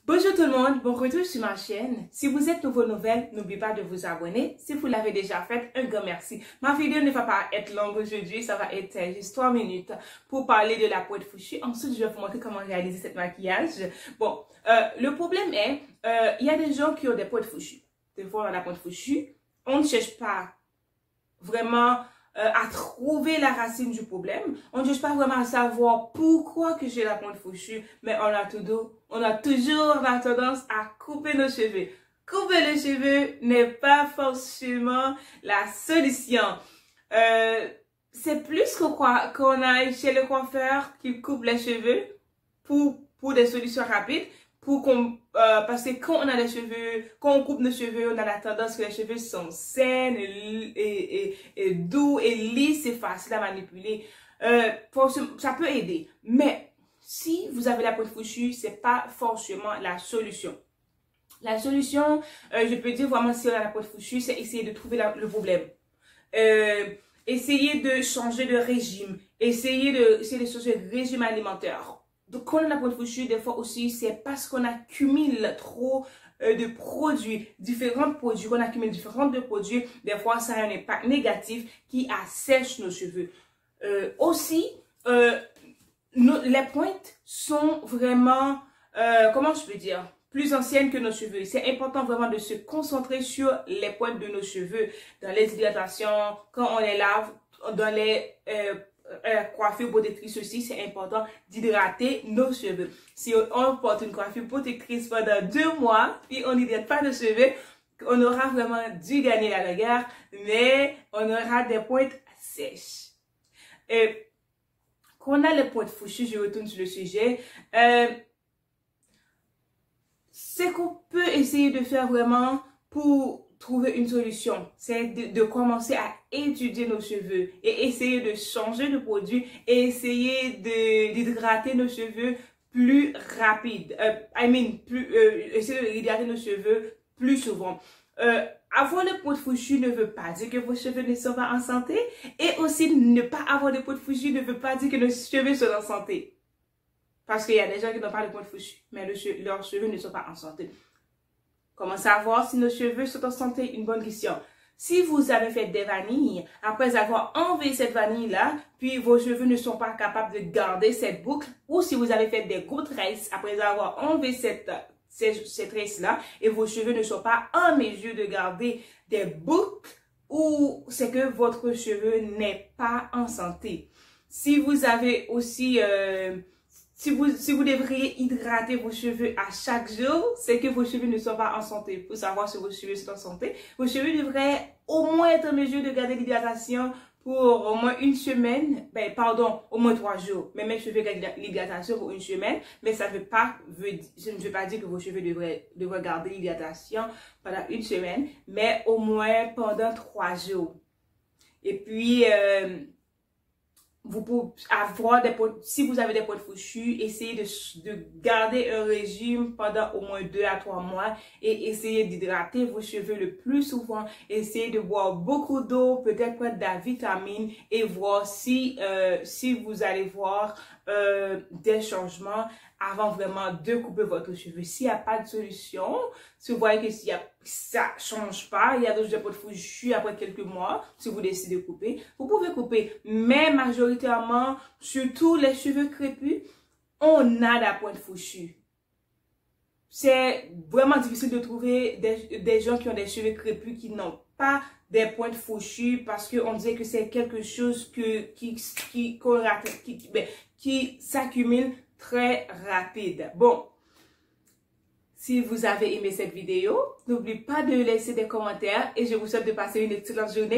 Bonjour tout le monde, bon retour sur ma chaîne. Si vous êtes nouveau nouvelle, n'oubliez pas de vous abonner. Si vous l'avez déjà fait, un grand merci. Ma vidéo ne va pas être longue aujourd'hui, ça va être juste 3 minutes pour parler de la pointe fourchue. Ensuite, je vais vous montrer comment réaliser cette maquillage. Bon, le problème est, il y a des gens qui ont des pointes fourchues. Des fois, on a la pointe fourchue, on ne cherche pas vraiment à trouver la racine du problème. On ne cherche pas vraiment à savoir pourquoi que j'ai la pointe fourchue, mais on a toujours la tendance à couper nos cheveux. Couper les cheveux n'est pas forcément la solution. C'est plus qu'on aille chez le coiffeur qui coupe les cheveux pour des solutions rapides. Parce que quand on a les cheveux, quand on coupe nos cheveux, on a la tendance que les cheveux sont sains et doux et lisses, c'est facile à manipuler. Ça peut aider. Mais si vous avez la pointe fourchue, c'est pas forcément la solution. La solution, je peux dire vraiment si on a la pointe fourchue, c'est essayer de trouver le problème. Essayer de changer de régime. Essayer de changer de régime alimentaire. Donc, quand on a la pointe fourchue, des fois aussi, c'est parce qu'on accumule trop de produits, différents produits, qu'on accumule différents de produits. Des fois, ça a un impact négatif qui assèche nos cheveux. Les pointes sont vraiment, comment je peux dire, plus anciennes que nos cheveux. C'est important vraiment de se concentrer sur les pointes de nos cheveux, dans les hydratations, quand on les lave, dans les coiffure protectrice aussi, c'est important d'hydrater nos cheveux. Si on porte une coiffure protectrice pendant 2 mois, puis on n'hydrate pas nos cheveux, on aura vraiment dû gagner la bagarre, mais on aura des pointes sèches. Quand on a les pointes fourchues, je retourne sur le sujet, c'est qu'on peut essayer de faire vraiment pour trouver une solution, c'est de commencer à étudier nos cheveux et essayer de changer de produit et essayer d'hydrater nos cheveux plus rapide. Essayer d'hydrater nos cheveux plus souvent. Avoir des pointes fourchues ne veut pas dire que vos cheveux ne sont pas en santé, et aussi ne pas avoir de pointes fourchues ne veut pas dire que nos cheveux sont en santé. Parce qu'il y a des gens qui n'ont pas de pointes fourchues, mais leurs cheveux ne sont pas en santé. Comment savoir si nos cheveux sont en santé? Une bonne question. Si vous avez fait des vanilles, après avoir enlevé cette vanille-là, puis vos cheveux ne sont pas capables de garder cette boucle, ou si vous avez fait des gros tresses après avoir enlevé cette tresse-là, et vos cheveux ne sont pas en mesure de garder des boucles, ou c'est que votre cheveu n'est pas en santé. Si vous avez aussi... Si vous devriez hydrater vos cheveux à chaque jour, c'est que vos cheveux ne sont pas en santé. Pour savoir si vos cheveux sont en santé, vos cheveux devraient au moins être en mesure de garder l'hydratation pour au moins une semaine. Au moins 3 jours. Mais mes cheveux gardent l'hydratation pour une semaine. Mais ça ne veut pas dire que vos cheveux devraient garder l'hydratation pendant une semaine. Mais au moins pendant 3 jours. Et puis... vous pouvez avoir si vous avez des pointes fourchues, essayez de garder un régime pendant au moins 2 à 3 mois et essayez d'hydrater vos cheveux le plus souvent. Essayez de boire beaucoup d'eau, peut-être prendre de la vitamine et voir si vous allez voir des changements avant vraiment de couper votre cheveu. S'il n'y a pas de solution, si vous voyez que ça ne change pas, il y a d'autres pointes fourchues après quelques mois, si vous décidez de couper, vous pouvez couper. Mais majoritairement, surtout les cheveux crépus, on a la pointe fourchue. C'est vraiment difficile de trouver des gens qui ont des cheveux crépus qui n'ont pas des pointes fourchues parce qu'on disait que c'est quelque chose qui s'accumule très rapide. Bon, si vous avez aimé cette vidéo, n'oubliez pas de laisser des commentaires et je vous souhaite de passer une excellente journée.